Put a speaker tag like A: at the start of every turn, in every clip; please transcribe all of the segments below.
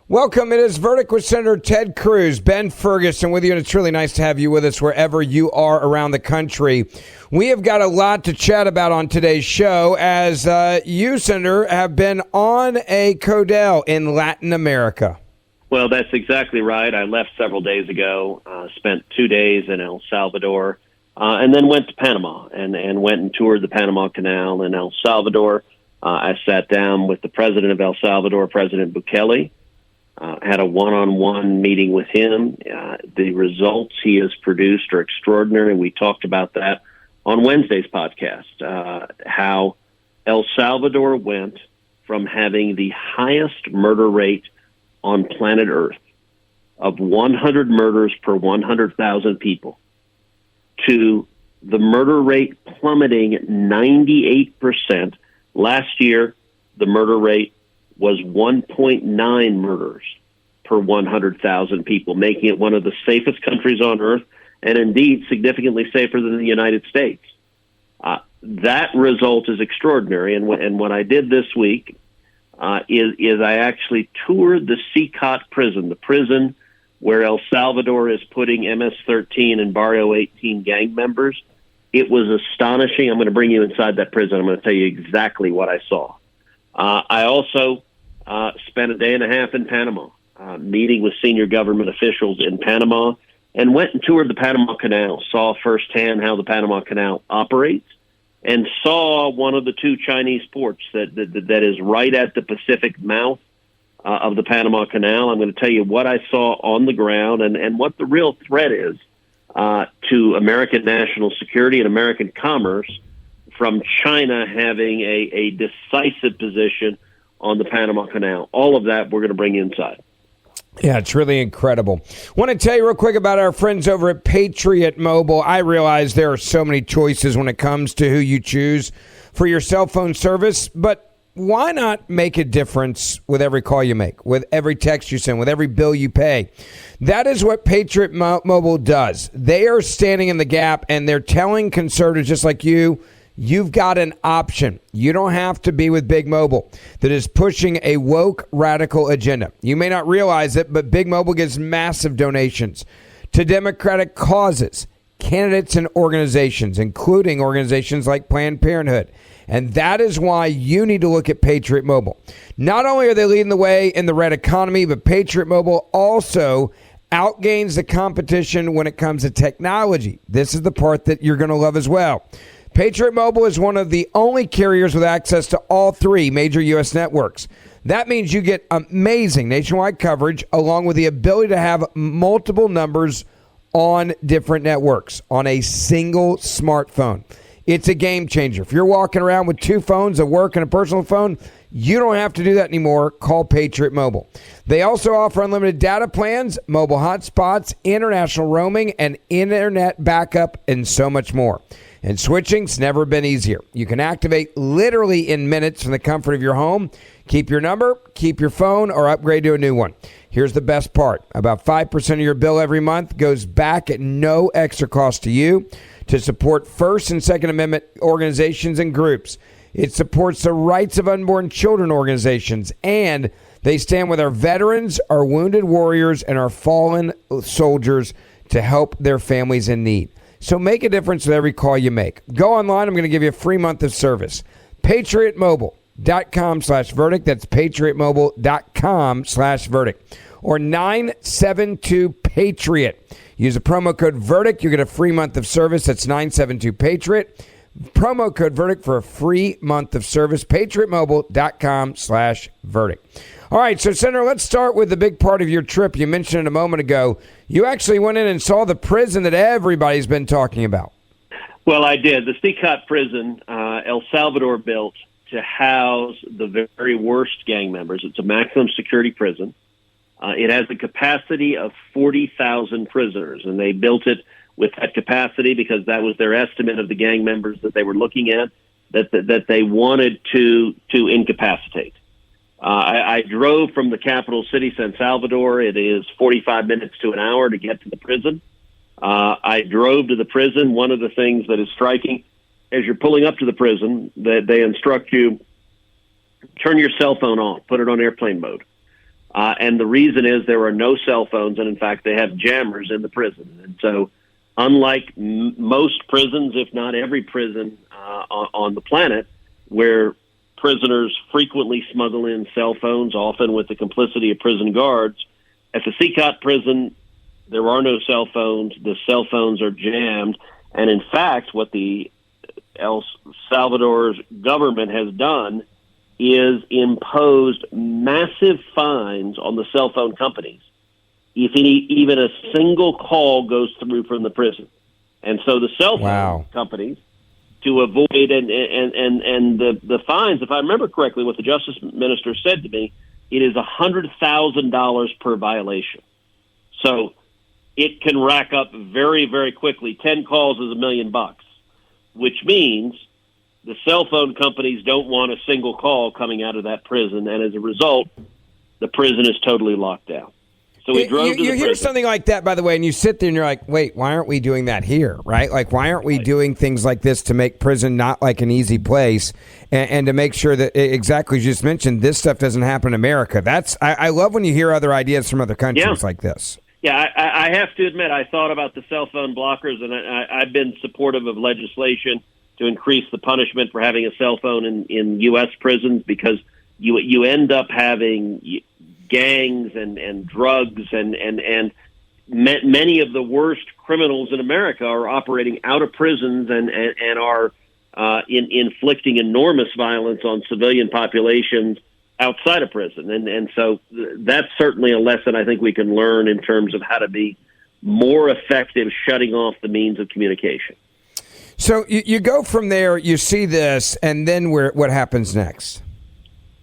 A: Welcome. It is Verdict with Senator Ted Cruz, Ben Ferguson with you, and it's really nice to have you with us wherever you are around the country. We have got a lot to chat about on today's show as you, Senator, have been on a codel in Latin America.
B: Well, that's exactly right. I left several days ago, spent 2 days in El Salvador, and then went to Panama and went and toured the Panama Canal in El Salvador. I sat down with the president of El Salvador, President Bukele. Had a one-on-one meeting with him. The results he has produced are extraordinary. We talked about that on Wednesday's podcast, how El Salvador went from having the highest murder rate on planet Earth of 100 murders per 100,000 people to the murder rate plummeting 98%. Last year, the murder rate was 1.9 murders per 100,000 people, making it one of the safest countries on earth, and indeed significantly safer than the United States. That result is extraordinary, and what I did this week is I actually toured the CECOT prison, the prison where El Salvador is putting MS-13 and Barrio 18 gang members. It was astonishing. I'm going to bring you inside that prison. I'm going to tell you exactly what I saw. I also spent a day and a half in Panama, meeting with senior government officials in Panama, and went and toured the Panama Canal, saw firsthand how the Panama Canal operates, and saw one of the two Chinese ports that is right at the Pacific mouth of the Panama Canal. I'm going to tell you what I saw on the ground and what the real threat is to American national security and American commerce from China having a decisive position on the Panama Canal. All of that we're going to bring inside.
A: Yeah, it's really incredible. Want to tell you real quick about our friends over at Patriot Mobile. I realize there are so many choices when it comes to who you choose for your cell phone service, but why not make a difference with every call you make, with every text you send, with every bill you pay? That is what Patriot Mobile does. They are standing in the gap, and they're telling conservatives just like you, you've got an option. You don't have to be with Big Mobile that is pushing a woke radical agenda. You may not realize it, but Big Mobile gives massive donations to Democratic causes, candidates, and organizations, including organizations like Planned Parenthood. And that is why you need to look at Patriot Mobile. Not only are they leading the way in the red economy, but Patriot Mobile also outgains the competition when it comes to technology. This is the part that you're going to love as well. Patriot Mobile is one of the only carriers with access to all three major U.S. networks. That means you get amazing nationwide coverage along with the ability to have multiple numbers on different networks on a single smartphone. It's a game changer. If you're walking around with two phones, a work and a personal phone, you don't have to do that anymore. Call Patriot Mobile. They also offer unlimited data plans, mobile hotspots, international roaming, and internet backup, and so much more. And switching's never been easier. You can activate literally in minutes from the comfort of your home. Keep your number, keep your phone, or upgrade to a new one. Here's the best part. About 5% of your bill every month goes back at no extra cost to you to support First and Second Amendment organizations and groups. It supports the rights of unborn children organizations, and they stand with our veterans, our wounded warriors, and our fallen soldiers to help their families in need. So make a difference with every call you make. Go online. I'm going to give you a free month of service. PatriotMobile.com/verdict. That's PatriotMobile.com/verdict. Or 972-PATRIOT. Use the promo code VERDICT. You get a free month of service. That's 972-PATRIOT. Promo code VERDICT for a free month of service. PatriotMobile.com/verdict. All right, so Senator, let's start with the big part of your trip. You mentioned it a moment ago. You actually went in and saw the prison that everybody's been talking about.
B: Well, I did. The CECOT prison, El Salvador built to house the very worst gang members. It's a maximum security prison. It has a capacity of 40,000 prisoners, and they built it with that capacity because that was their estimate of the gang members that they were looking at, that they wanted to incapacitate. I drove from the capital city, San Salvador. It is 45 minutes to an hour to get to the prison. I drove to the prison. One of the things that is striking, as you're pulling up to the prison, that they instruct you, turn your cell phone off, put it on airplane mode. And the reason is there are no cell phones, and in fact, they have jammers in the prison. And so, unlike most prisons, if not every prison on the planet, where prisoners frequently smuggle in cell phones, often with the complicity of prison guards, at the CECOT prison, there are no cell phones. The cell phones are jammed. And in fact, what the El Salvador's government has done is imposed massive fines on the cell phone companies if even a single call goes through from the prison. And so the cell phone companies, to avoid and the fines, if I remember correctly, what the Justice Minister said to me, it is $100,000 per violation. So it can rack up very, very quickly. 10 calls is $1 million, which means the cell phone companies don't want a single call coming out of that prison, and as a result, the prison is totally locked down. So we drove to the prison.
A: You hear something like that, by the way, and you sit there and you're like, wait, why aren't we doing that here, right? Like, why aren't we doing things like this to make prison not like an easy place and to make sure that, exactly as you just mentioned, this stuff doesn't happen in America? I love when you hear other ideas from other countries like this.
B: Yeah, I have to admit, I thought about the cell phone blockers, and I've been supportive of legislation to increase the punishment for having a cell phone in U.S. prisons, because you end up having gangs and drugs and many of the worst criminals in America are operating out of prisons and are inflicting enormous violence on civilian populations outside of prison. And so that's certainly a lesson I think we can learn in terms of how to be more effective shutting off the means of communication.
A: So you go from there, you see this, and then what happens next?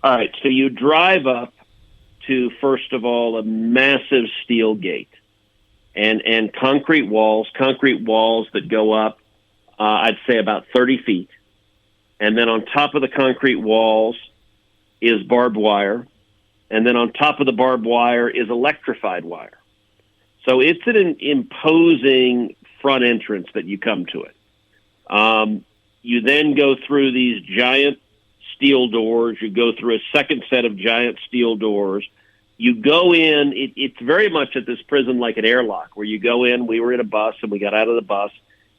B: All right, so you drive up to, first of all, a massive steel gate and concrete walls that go up, I'd say about 30 feet. And then on top of the concrete walls is barbed wire. And then on top of the barbed wire is electrified wire. So it's an imposing front entrance that you come to it. You then go through these giant steel doors. You go through a second set of giant steel doors. You go in. It's very much at this prison like an airlock, where you go in. We were in a bus, and we got out of the bus,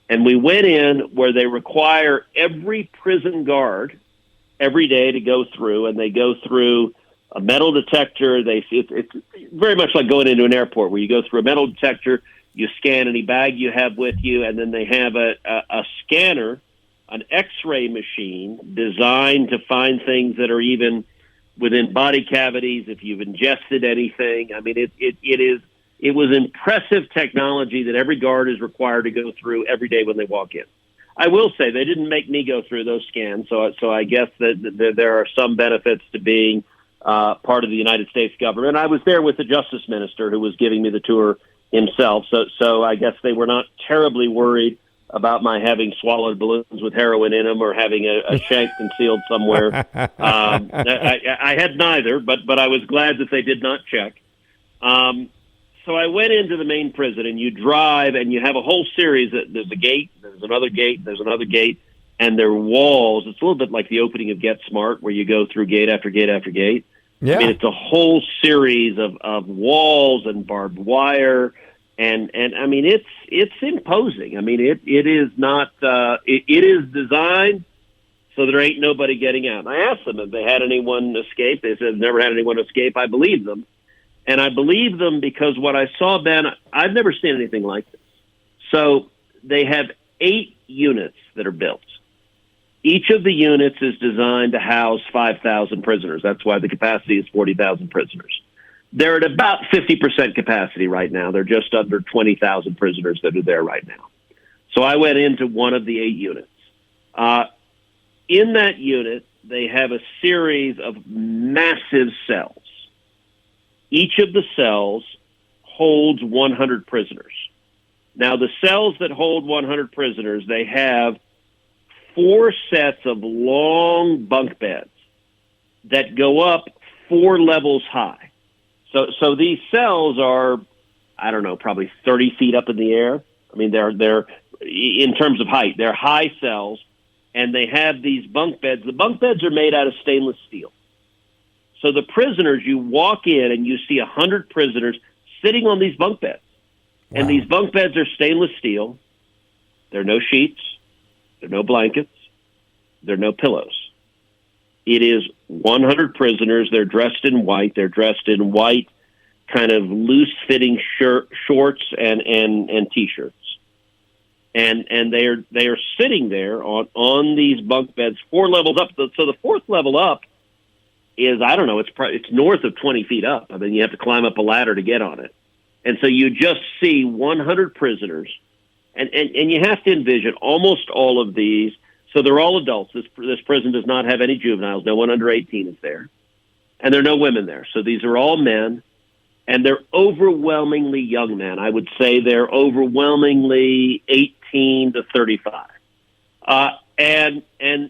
B: and we went in where they require every prison guard every day to go through, and they go through a metal detector. It's very much like going into an airport, where you go through a metal detector, you scan any bag you have with you, and then they have a scanner, an X-ray machine designed to find things that are even within body cavities, if you've ingested anything. I mean, it was impressive technology that every guard is required to go through every day when they walk in. I will say they didn't make me go through those scans, so I guess that there are some benefits to being part of the United States government. I was there with the Justice Minister, who was giving me the tour himself, so I guess they were not terribly worried about my having swallowed balloons with heroin in them or having a shank concealed somewhere. I had neither, but I was glad that they did not check. So I went into the main prison, and you drive, and you have a whole series. There's a gate, there's another gate, there's another gate, and there are walls. It's a little bit like the opening of Get Smart, where you go through gate after gate after gate. Yeah. I mean, it's a whole series of walls and barbed wire, and I mean, it's imposing. I mean, it is not. It is designed so there ain't nobody getting out. And I asked them if they had anyone escape. They said never had anyone escape. I believe them. And I believe them because what I saw, Ben, I've never seen anything like this. So they have 8 units that are built. Each of the units is designed to house 5,000 prisoners. That's why the capacity is 40,000 prisoners. They're at about 50% capacity right now. They're just under 20,000 prisoners that are there right now. So I went into one of the 8 units. In that unit, they have a series of massive cells. Each of the cells holds 100 prisoners. Now, the cells that hold 100 prisoners, they have 4 sets of long bunk beds that go up 4 levels high. So these cells are, I don't know, probably 30 feet up in the air. I mean, they're in terms of height, they're high cells, and they have these bunk beds. The bunk beds are made out of stainless steel. So the prisoners, you walk in and you see 100 prisoners sitting on these bunk beds.
A: Wow.
B: And these bunk beds are stainless steel. There are no sheets. There are no blankets. There are no pillows. It is 100 prisoners. They're dressed in white. They're dressed in white, kind of loose-fitting shorts and T-shirts. And they are sitting there on these bunk beds 4 levels up. So the 4th level up is, I don't know, it's north of 20 feet up. I mean, you have to climb up a ladder to get on it. And so you just see 100 prisoners, and you have to envision almost all of these. So they're all adults. This prison does not have any juveniles. No one under 18 is there. And there are no women there. So these are all men, and they're overwhelmingly young men. I would say they're overwhelmingly 18 to 35. And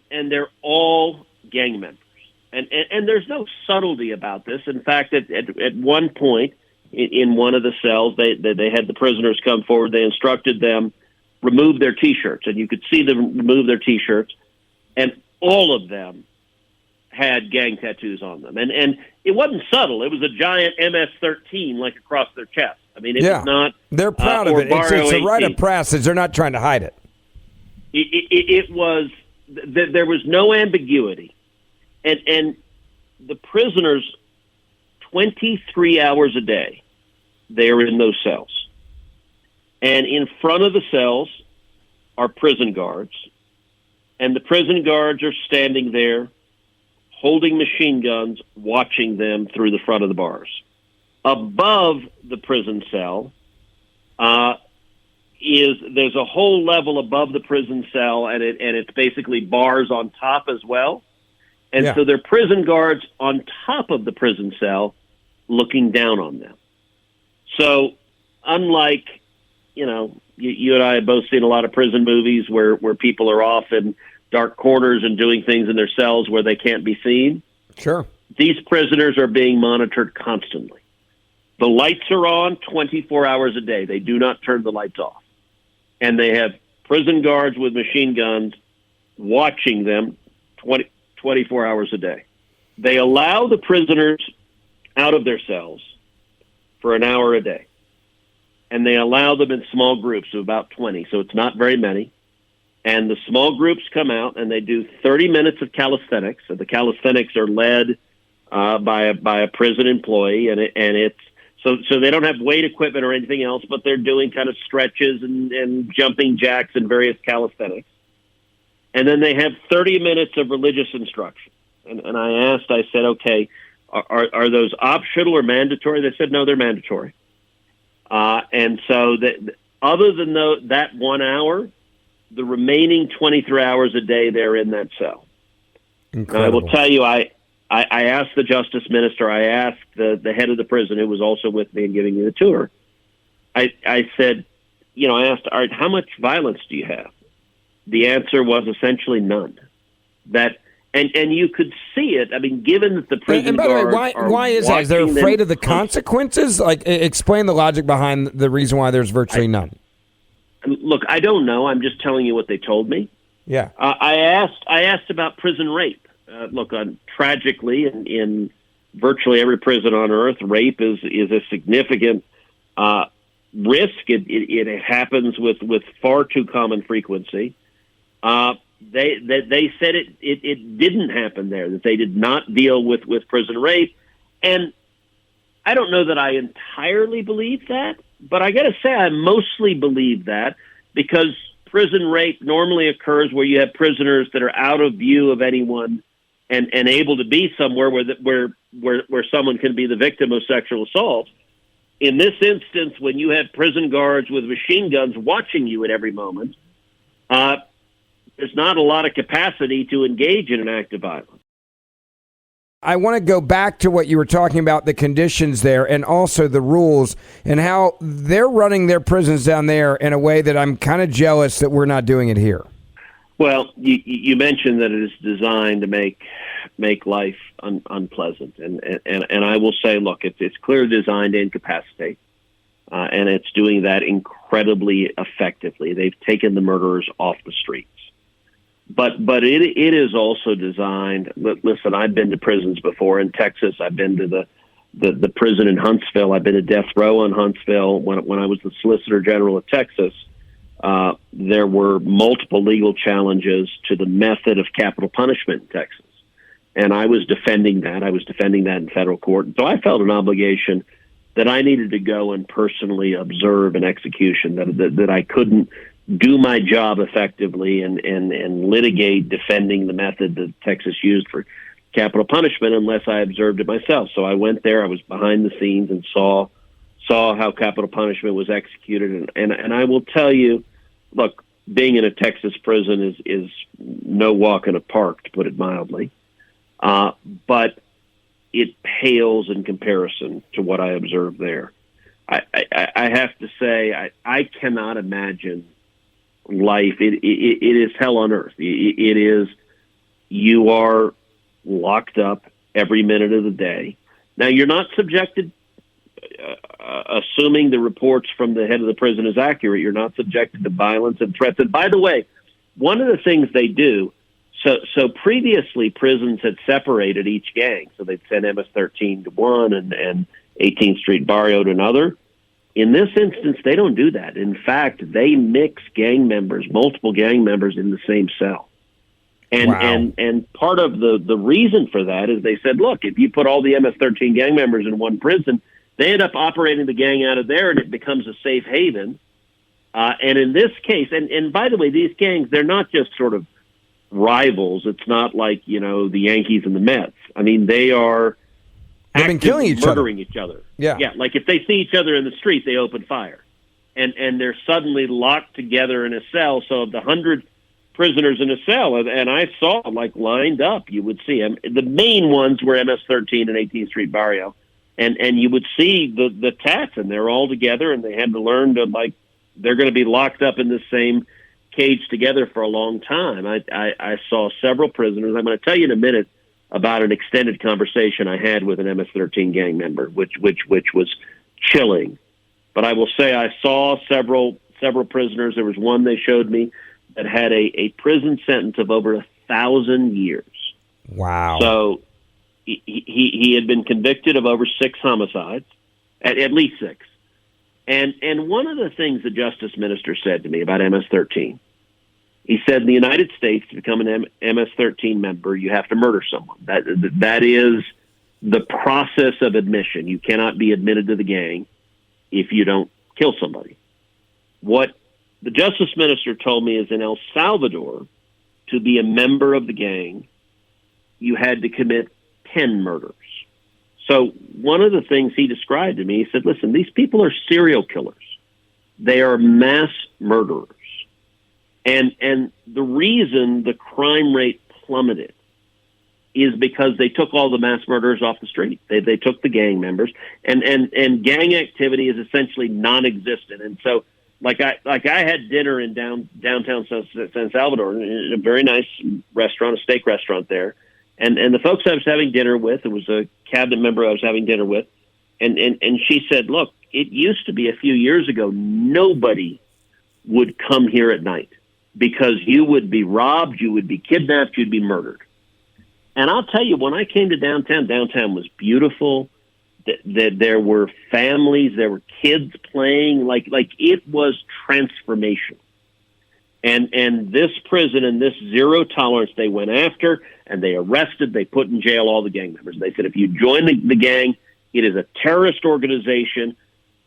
B: they're all gang members. And there's no subtlety about this. In fact, at one point in one of the cells, they had the prisoners come forward. They instructed them remove their T-shirts, and you could see them remove their T-shirts, and all of them had gang tattoos on them. And it wasn't subtle. It was a giant MS-13 like across their chest. I mean, it was not.
A: They're proud of it. It's a rite of passage. They're not trying to hide it.
B: It was. There was no ambiguity. And the prisoners, 23 hours a day, they are in those cells. And in front of the cells are prison guards. And the prison guards are standing there holding machine guns, watching them through the front of the bars. Above the prison cell there's a whole level above the prison cell, and it's basically bars on top as well. And so there are prison guards on top of the prison cell looking down on them. So unlike, you and I have both seen a lot of prison movies where people are off in dark corners and doing things in their cells where they can't be seen.
A: Sure.
B: These prisoners are being monitored constantly. The lights are on 24 hours a day. They do not turn the lights off. And they have prison guards with machine guns watching them 24 hours a day. They allow the prisoners out of their cells for an hour a day. And they allow them in small groups of about 20, so it's not very many. And the small groups come out and they do 30 minutes of calisthenics. So the calisthenics are led by a prison employee, and it's so they don't have weight equipment or anything else, but they're doing kind of stretches and jumping jacks and various calisthenics. And then they have 30 minutes of religious instruction. And I said, okay, are those optional or mandatory? They said, no, they're mandatory. And so other than that 1 hour, the remaining 23 hours a day, they're in that cell.
A: Incredible.
B: I will tell you, I asked the justice minister, I asked the head of the prison who was also with me and giving me the tour. I said, I asked, all right, how much violence do you have? The answer was essentially none. And you could see it. I mean, given that the prison
A: and by the way,
B: guards
A: why is that? Is they're afraid of the consequences? Like, explain the logic behind the reason why there's virtually none.
B: Look, I don't know. I'm just telling you what they told me.
A: Yeah.
B: I asked about prison rape. Tragically, in virtually every prison on earth, rape is a significant risk. It happens with far too common frequency. They said it didn't happen there, that they did not deal with prison rape. And I don't know that I entirely believe that, but I got to say I mostly believe that, because prison rape normally occurs where you have prisoners that are out of view of anyone and able to be somewhere where someone can be the victim of sexual assault. In this instance, when you have prison guards with machine guns watching you at every moment, there's not a lot of capacity to engage in an act of violence.
A: I want to go back to what you were talking about, the conditions there, and also the rules, and how they're running their prisons down there in a way that I'm kind of jealous that we're not doing it here.
B: Well, you mentioned that it is designed to make life unpleasant, and I will say, look, it's clearly designed to incapacitate, and it's doing that incredibly effectively. They've taken the murderers off the streets. but it is also designed. Listen, I've been to prisons before in Texas. I've been to the prison in Huntsville. I've been to death row in Huntsville. When I was the Solicitor General of Texas, there were multiple legal challenges to the method of capital punishment in Texas, and I was defending that. I was defending that in federal court, and so I felt an obligation that I needed to go and personally observe an execution. That I couldn't do my job effectively and litigate defending the method that Texas used for capital punishment unless I observed it myself. So I went there. I was behind the scenes and saw how capital punishment was executed. And I will tell you, look, being in a Texas prison is no walk in a park, to put it mildly. But it pales in comparison to what I observed there. I have to say, I cannot imagine life. It is hell on earth. It is, you are locked up every minute of the day. Now, you're not subjected, assuming the reports from the head of the prison is accurate, you're not subjected to violence and threats. And by the way, one of the things they do, so previously prisons had separated each gang. So they'd send MS-13 to one and 18th Street Barrio to another. In this instance, they don't do that. In fact, they mix gang members, multiple gang members in the same cell. And
A: Wow.
B: and part of the reason for that is they said, look, if you put all the MS-13 gang members in one prison, they end up operating the gang out of there, and it becomes a safe haven. And in this case, and by the way, these gangs, they're not just sort of rivals. It's not like, the Yankees and the Mets. I mean, they are
A: They've been killing each other.
B: murdering each other.
A: Yeah.
B: Yeah, like if they see each other in the street, they open fire. And they're suddenly locked together in a cell. So of the 100 prisoners in a cell, and I saw them lined up, you would see them. The main ones were MS-13 and 18th Street Barrio. And you would see the tats, and they're all together, and they had to learn to, they're going to be locked up in the same cage together for a long time. I saw several prisoners. I'm going to tell you in a minute about an extended conversation I had with an MS-13 gang member, which was chilling. But I will say I saw several prisoners. There was one they showed me that had a prison sentence of over 1,000 years.
A: Wow.
B: So he had been convicted of over 6 homicides, at least 6. And one of the things the Justice Minister said to me about MS-13, he said, in the United States, to become an MS-13 member, you have to murder someone. That is the process of admission. You cannot be admitted to the gang if you don't kill somebody. What the Justice Minister told me is in El Salvador, to be a member of the gang, you had to commit 10 murders. So one of the things he described to me, he said, listen, these people are serial killers. They are mass murderers. And the reason the crime rate plummeted is because they took all the mass murderers off the street. They took the gang members, and gang activity is essentially non-existent. And so, like I had dinner in downtown San Salvador, in a very nice restaurant, a steak restaurant there, and the folks I was having dinner with, it was a cabinet member I was having dinner with, and she said, look, it used to be a few years ago, nobody would come here at night because you would be robbed, you would be kidnapped, you'd be murdered. And I'll tell you, when I came to downtown was beautiful. There were families, there were kids playing, like it was transformational. And this prison and this zero tolerance, they went after and they arrested, they put in jail all the gang members. They said, if you join the gang, it is a terrorist organization.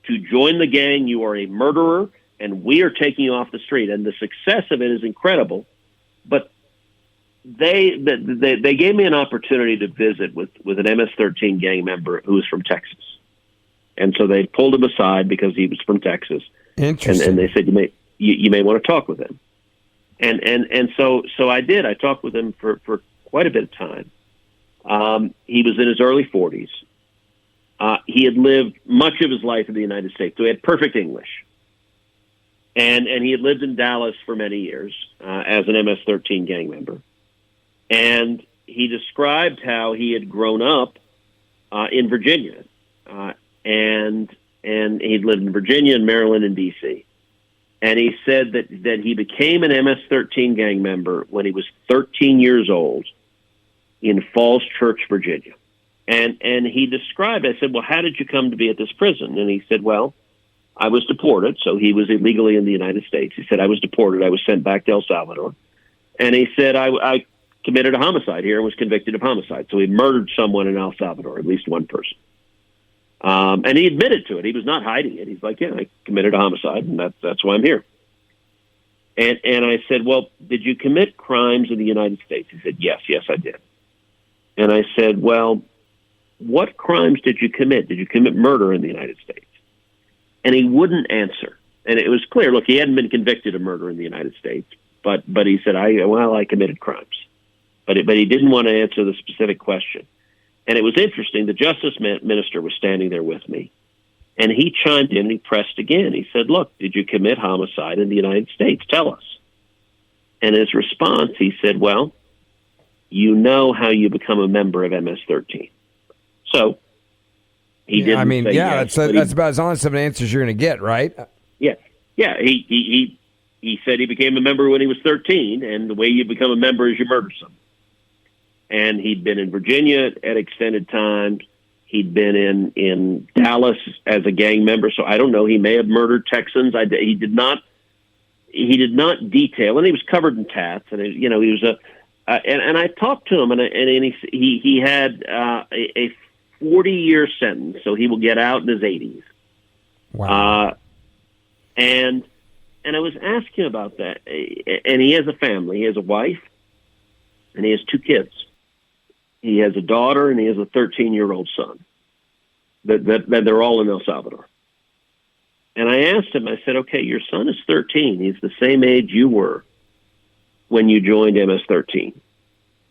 B: To join the gang, you are a murderer, and we are taking you off the street. And the success of it is incredible. But they gave me an opportunity to visit with an MS-13 gang member who was from Texas. And so they pulled him aside because he was from Texas.
A: Interesting.
B: And they said, you may want to talk with him. And so I did. I talked with him for quite a bit of time. He was in his early 40s. He had lived much of his life in the United States, so he had perfect English. And he had lived in Dallas for many years as an MS-13 gang member. And he described how he had grown up in Virginia. And he'd lived in Virginia and Maryland and D.C. And he said that he became an MS-13 gang member when he was 13 years old in Falls Church, Virginia. And he described, I said, well, how did you come to be at this prison? And he said, well, I was deported, so he was illegally in the United States. He said, I was deported. I was sent back to El Salvador. And he said, I committed a homicide here and was convicted of homicide. So he murdered someone in El Salvador, at least one person. And he admitted to it. He was not hiding it. He's like, yeah, I committed a homicide, and that's why I'm here. And I said, well, did you commit crimes in the United States? He said, yes, I did. And I said, well, what crimes did you commit? Did you commit murder in the United States? And he wouldn't answer. And it was clear, look, he hadn't been convicted of murder in the United States, but he said, I committed crimes. But he didn't want to answer the specific question. And it was interesting. The justice minister was standing there with me, and he chimed in and he pressed again. He said, look, did you commit homicide in the United States? Tell us. And his response, he said, well, you know how you become a member of MS-13. So he didn't say yes,
A: that's about as honest of an answer as you're going to get, right?
B: Yeah. He said he became a member when he was 13, and the way you become a member is you murder someone. And he'd been in Virginia at extended times. He'd been in Dallas as a gang member. So I don't know. He may have murdered Texans. He did not detail, and he was covered in tats. And he was and I talked to him, and he had a 40-year sentence, so he will get out in his 80s.
A: Wow.
B: And I was asking about that, and he has a family. He has a wife, and he has 2 kids. He has a daughter, and he has a 13-year-old son. That they're all in El Salvador. And I asked him, I said, okay, your son is 13. He's the same age you were when you joined MS-13.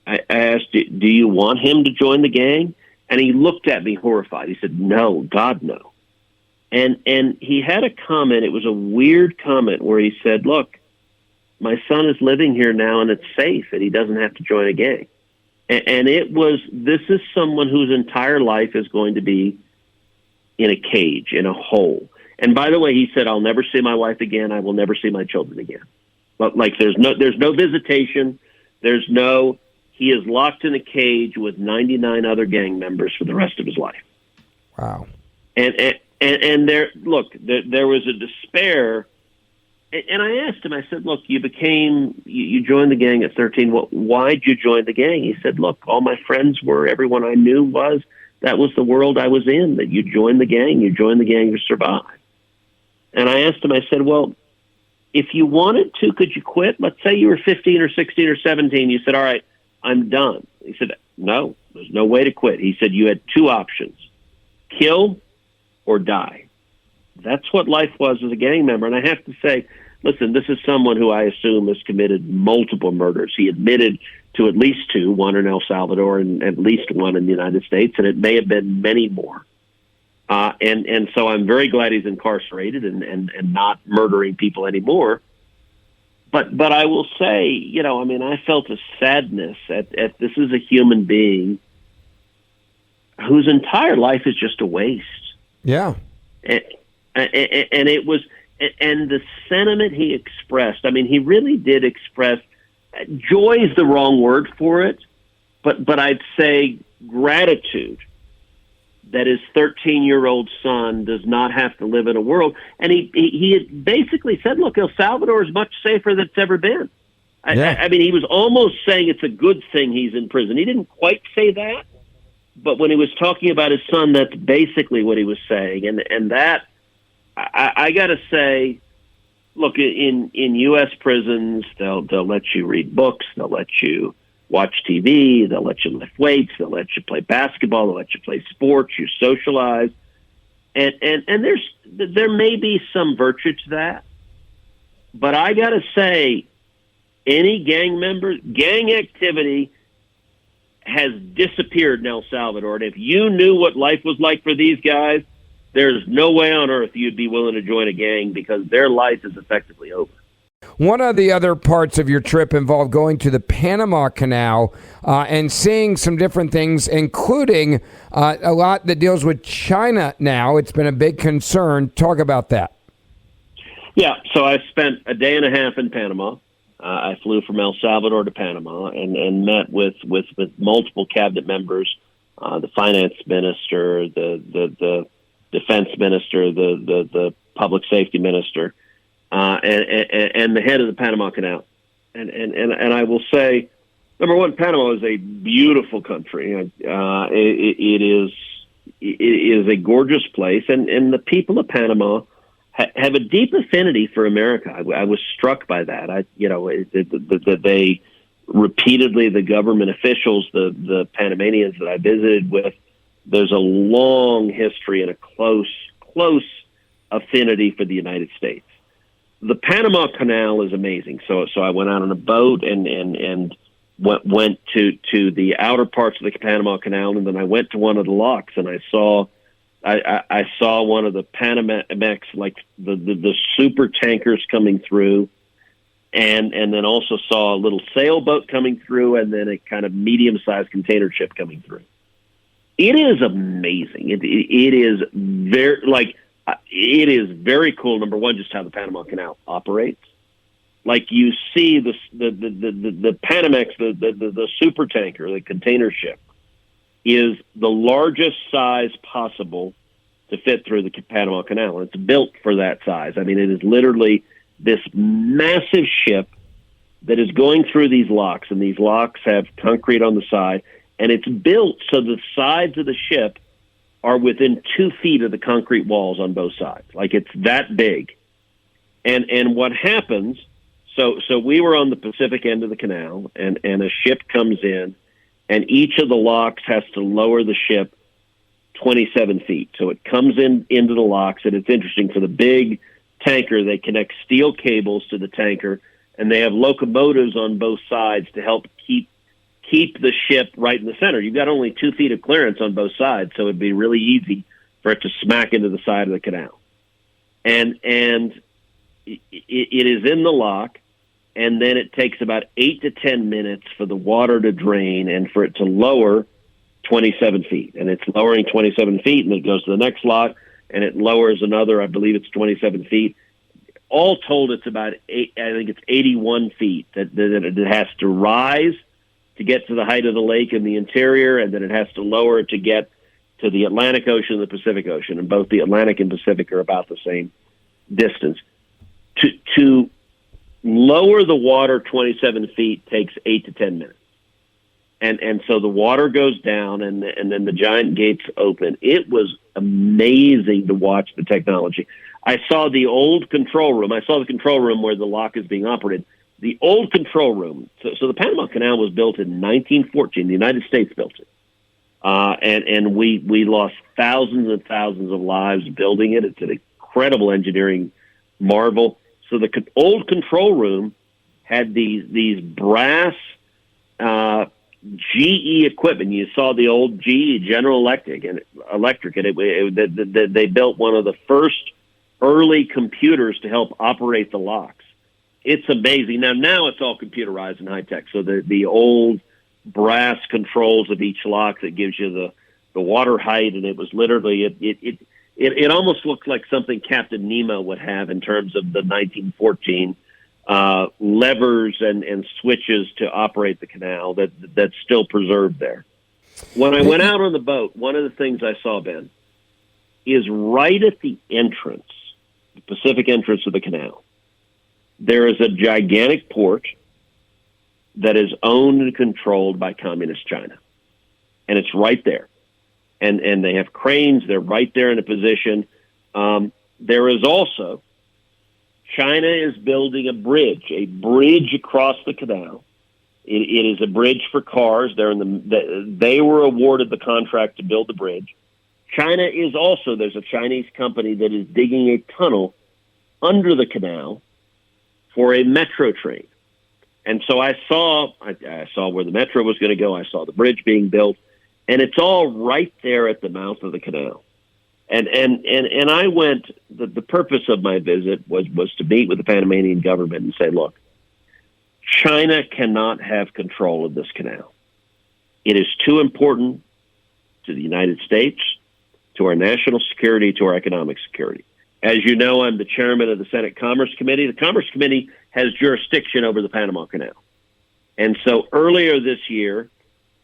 B: I asked, do you want him to join the gang? And he looked at me horrified. He said, no, God, no. And he had a comment. It was a weird comment where he said, look, my son is living here now, and it's safe, and he doesn't have to join a gang. And this is someone whose entire life is going to be in a cage, in a hole. And by the way, he said, I'll never see my wife again. I will never see my children again. But there's no visitation. He is locked in a cage with 99 other gang members for the rest of his life.
A: Wow.
B: And there was a despair. And I asked him, I said, look, you joined the gang at 13. Why'd you join the gang? He said, look, all my friends were, everyone I knew that was the world I was in, that you joined the gang to survive. And I asked him, I said, well, if you wanted to, could you quit? Let's say you were 15 or 16 or 17. You said, all right, I'm done. He said, no, there's no way to quit. He said, you had 2 options, kill or die. That's what life was as a gang member. And I have to say, listen, this is someone who I assume has committed multiple murders. He admitted to at least 2, one in El Salvador and at least one in the United States, and it may have been many more. And so I'm very glad he's incarcerated and not murdering people anymore. But I will say, I felt a sadness at this is a human being whose entire life is just a waste.
A: Yeah.
B: And it was, and the sentiment he expressed, he really did express, joy is the wrong word for it, but I'd say gratitude that his 13-year-old son does not have to live in a world. And he had basically said, look, El Salvador is much safer than it's ever been.
A: Yeah.
B: He was almost saying it's a good thing he's in prison. He didn't quite say that, but when he was talking about his son, that's basically what he was saying. And that, I got to say, look, in U.S. prisons, they'll let you read books, they'll let you watch TV, they'll let you lift weights, they'll let you play basketball, they'll let you play sports, you socialize, and there may be some virtue to that, but I got to say, any gang activity has disappeared in El Salvador, and if you knew what life was like for these guys, there's no way on earth you'd be willing to join a gang because their life is effectively over.
A: One of the other parts of your trip involved going to the Panama Canal and seeing some different things, including a lot that deals with China now. It's been a big concern. Talk about that.
B: Yeah, so I spent a day and a half in Panama. I flew from El Salvador to Panama and met with multiple cabinet members, the finance minister, the defense minister, the public safety minister, and the head of the Panama Canal. And I will say, number one, Panama is a beautiful country. It is a gorgeous place, and the people of Panama have a deep affinity for America. I was struck by that. They repeatedly, the government officials, the Panamanians that I visited with, there's a long history and a close affinity for the United States. The Panama Canal is amazing. So I went out on a boat and went to the outer parts of the Panama Canal, and then I went to one of the locks, and I saw one of the Panamax, like the super tankers coming through, and then also saw a little sailboat coming through, and then a kind of medium-sized container ship coming through. It is amazing. It is very cool. Number one, just how the Panama Canal operates. Like you see the Panamax, the super tanker, the container ship, is the largest size possible to fit through the Panama Canal. It's built for that size. I mean, it is literally this massive ship that is going through these locks, and these locks have concrete on the side, and it's built so the sides of the ship are within 2 feet of the concrete walls on both sides. Like, it's that big. And what happens, so we were on the Pacific end of the canal, and a ship comes in, and each of the locks has to lower the ship 27 feet. So it comes into the locks, and it's interesting. For the big tanker, they connect steel cables to the tanker, and they have locomotives on both sides to help keep the ship right in the center. You've got only 2 feet of clearance on both sides, so it'd be really easy for it to smack into the side of the canal. And it is in the lock, and then it takes about 8 to 10 minutes for the water to drain and for it to lower 27 feet. And it's lowering 27 feet, and it goes to the next lock, and it lowers another, I believe it's 27 feet. All told, it's about 81 feet that it has to rise to get to the height of the lake in the interior, and then it has to lower to get to the Atlantic Ocean and the Pacific Ocean. And both the Atlantic and Pacific are about the same distance. To lower the water 27 feet takes 8 to 10 minutes. And so the water goes down, and then the giant gates open. It was amazing to watch the technology. I saw the old control room. I saw the control room where the lock is being operated. The old control room. So the Panama Canal was built in 1914. The United States built it. And we lost thousands and thousands of lives building it. It's an incredible engineering marvel. So the old control room had these brass GE equipment. You saw the old GE, General Electric, and they built one of the first early computers to help operate the locks. It's amazing. Now it's all computerized and high tech. So the old brass controls of each lock that gives you the water height, and it was literally it almost looked like something Captain Nemo would have in terms of the 1914 levers and switches to operate the canal that's still preserved there. When I went out on the boat, one of the things I saw, Ben, is right at the entrance, the Pacific entrance of the canal, there is a gigantic port that is owned and controlled by Communist China. And it's right there. And they have cranes. They're right there in a position. There is also, China is building a bridge across the canal. It is a bridge for cars. They were awarded the contract to build the bridge. China is also, there's a Chinese company that is digging a tunnel under the canal for a metro train. And so I saw where the metro was going to go. I saw the bridge being built, and it's all right there at the mouth of the canal. And I went, the purpose of my visit was to meet with the Panamanian government and say, look, China cannot have control of this canal. It is too important to the United States, to our national security, to our economic security. As you know, I'm the chairman of the Senate Commerce Committee. The Commerce Committee has jurisdiction over the Panama Canal. And so earlier this year,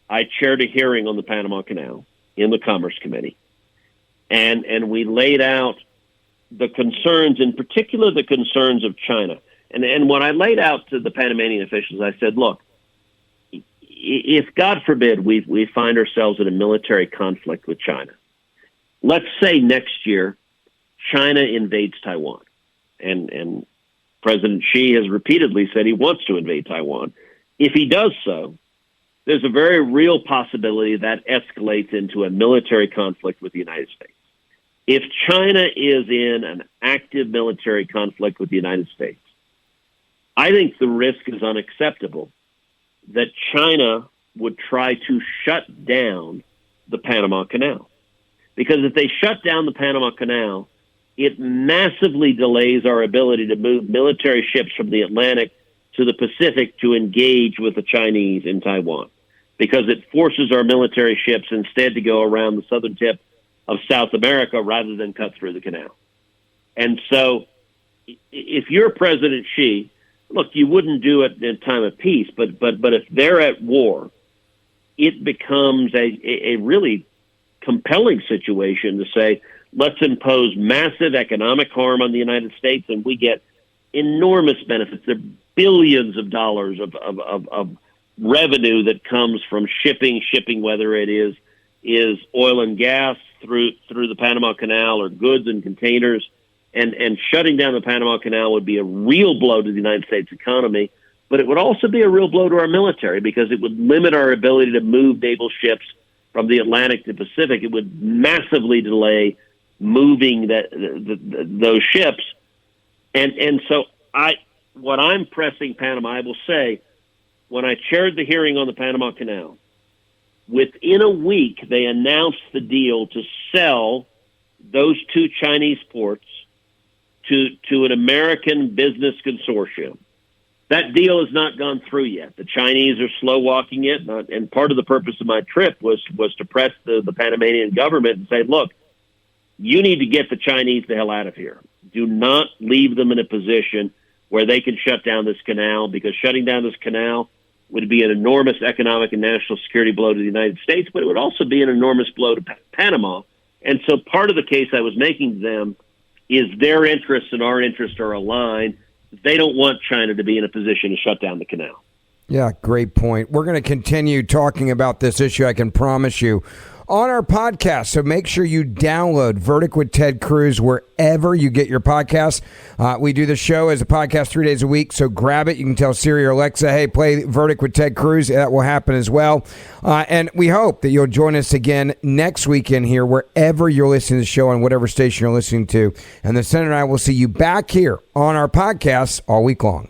B: I chaired a hearing on the Panama Canal in the Commerce Committee. And we laid out the concerns, in particular the concerns of China. And what I laid out to the Panamanian officials, I said, look, if, God forbid, we find ourselves in a military conflict with China, let's say next year China invades Taiwan, and President Xi has repeatedly said he wants to invade Taiwan. If he does so, there's a very real possibility that escalates into a military conflict with the United States. If China is in an active military conflict with the United States, I think the risk is unacceptable that China would try to shut down the Panama Canal. Because if they shut down the Panama Canal, it massively delays our ability to move military ships from the Atlantic to the Pacific to engage with the Chinese in Taiwan, because it forces our military ships instead to go around the southern tip of South America rather than cut through the canal. And so if you're President Xi, look, you wouldn't do it in time of peace, but if they're at war, it becomes a really compelling situation to say, let's impose massive economic harm on the United States, and we get enormous benefits. There are billions of dollars of revenue that comes from shipping, whether it is oil and gas through the Panama Canal or goods and containers. And shutting down the Panama Canal would be a real blow to the United States economy, but it would also be a real blow to our military because it would limit our ability to move naval ships from the Atlantic to Pacific. It would massively delay moving those ships. And so what I'm pressing Panama, I will say, when I chaired the hearing on the Panama Canal, within a week they announced the deal to sell those two Chinese ports to an American business consortium. That deal has not gone through yet. The Chinese are slow walking it, and part of the purpose of my trip was to press the Panamanian government and say, look, you need to get the Chinese the hell out of here. Do not leave them in a position where they can shut down this canal, because shutting down this canal would be an enormous economic and national security blow to the United States, but it would also be an enormous blow to Panama. And so part of the case I was making to them is their interests and our interests are aligned. They don't want China to be in a position to shut down the canal.
A: Yeah, great point. We're going to continue talking about this issue, I can promise you, on our podcast. So make sure you download Verdict with Ted Cruz wherever you get your podcasts. We do the show as a podcast 3 days a week, so grab it. You can tell Siri or Alexa, hey, play Verdict with Ted Cruz. That will happen as well. And we hope that you'll join us again next weekend here, wherever you're listening to the show, on whatever station you're listening to. And the Senator and I will see you back here on our podcast all week long.